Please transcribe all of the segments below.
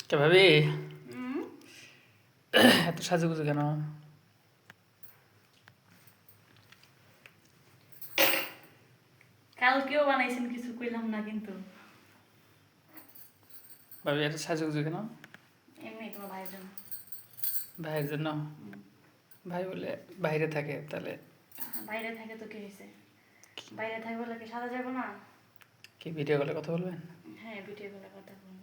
কে ভাবি হুম। এত সাজুগুজু কেন? কালকেও বানাইছেন কিছু কইলাম না কিন্তু ভাবি এত সাজুগুজু কেন? এমনি তোমার ভাইয়ের জন্য। ভাইয়ের জন্য? ভাই বলে বাইরে থাকে তাহলে বাইরে থাকে তো কি হয়েছে? বাইরে থাকে বলে কি সাদা যাবো না? কি ভিডিও কলে কথা বলবেন? হ্যাঁ, ভিডিও কলে কথা বলবো।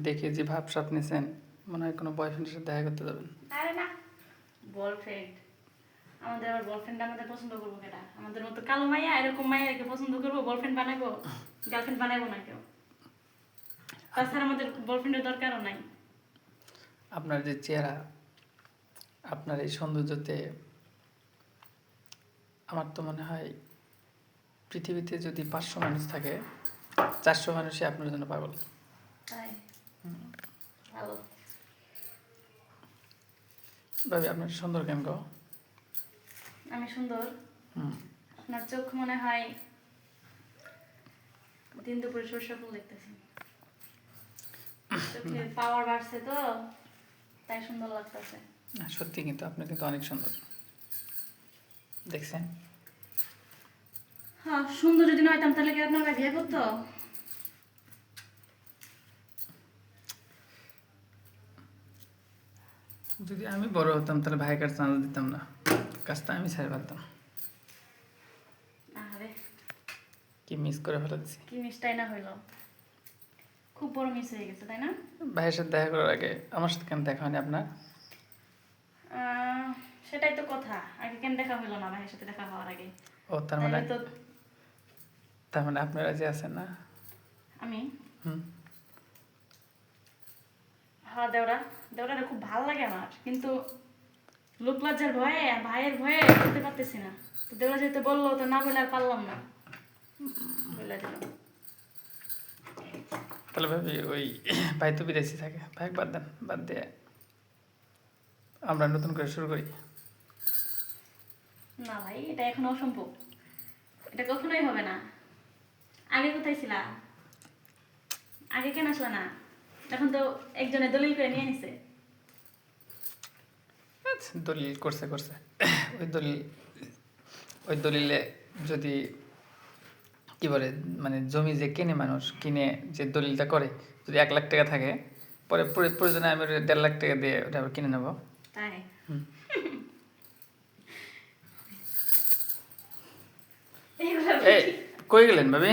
দেখে যে ভাব সাপ নিয়েছেন মনে হয় কোনো বয়ফ্রেন্ডের সাথে দেখা করতে যাবেন। আরে না, বয়ফ্রেন্ড আমাদের আবার বয়ফ্রেন্ড আমাদের পছন্দ করবো কেটা? আমাদের মতো কালো মাইয়া এরকম মাইয়াকে পছন্দ করবো, বয়ফ্রেন্ড বানাবো? গার্লফ্রেন্ড বানাবো না কেউ। তাছাড়া আমাদের বয়ফ্রেন্ডের দরকারও নাই। আপনার যে চেহারা, আপনার এই সৌন্দর্যতে আমার তো মনে হয় পৃথিবীতে যদি 500 মানুষ থাকে 400 মানুষই আপনার জন্য পাগল। তাই ভালো। ভাবি আপনার সুন্দর কেন গো? আমি সুন্দর? হুম। আপনার চোখ মনে হয় দিন দুপুরে সর্ষে ফুল দেখতেছি। চোখে পাওয়ার বাড়ছে তো তাই সুন্দর লাগতেছে। না সত্যি কিন্তু আপনি কিন্তু অনেক সুন্দর। দেখছেন? হ্যাঁ, সুন্দর যদি না হইতাম তাহলে কি আপনার ভাই বিয়ে করতো? যদি আমি বড় হতাম তাহলে ভাইয়ের চাঁদা দিতাম না, কাজটা আমি ছেড়ে ফেলতাম। আরে কি মিস করে ফেলেছি। কি মিষ্টাই না হইলো, খুব বড় মিস হয়ে গেছে তাই না? ভাইয়ের সাথে দেখা করার আগে আমার সাথে কেন দেখা হয়নি আপনার? সেটাই তো কথা, আগে কেন দেখা হইলো না ভাইয়ের সাথে দেখা হওয়ার আগে? ও তার মানে তাইলে তো তার মানে আপনারা যে আছেন না? আমি হুম। হ্যাঁ, দেওরা দেওরারে খুব ভালো লাগে আমার, কিন্তু লোক লজ্জার ভয়ে আর ভাইয়ের ভয়ে বলতে পারতেছি না। তো দেওরা যেহেতু বললো তো না বলে আর পারলাম না, বলে দিলাম। তাহলে ভাবি ওই ভাই তো বিদেশে থাকে, ভাই বাদ দেন, বাদ দিয়ে আমরা নতুন করে শুরু করি। না ভাই, এটা এখন অসম্ভব, এটা কখনোই হবে না। আগে কোথায় ছিলা? আগে কেন আসলা না? এখন তো একজনে দলিল করে নিয়ে নিছে। আচ্ছা, দলিল করছে করছে ওই দলিল, ওই দলিলে যদি কি বলে মানে জমি যে কিনে মানুষ কিনে যে দলিলটা করে, যদি 1 লাখ টাকা থাকে পরে প্রয়োজনে আমি 1.5 লাখ টাকা দিয়ে ওটা আবার কিনে নেবো। তাই হুম। এইগুলো এই কই গেলেন ভাবি?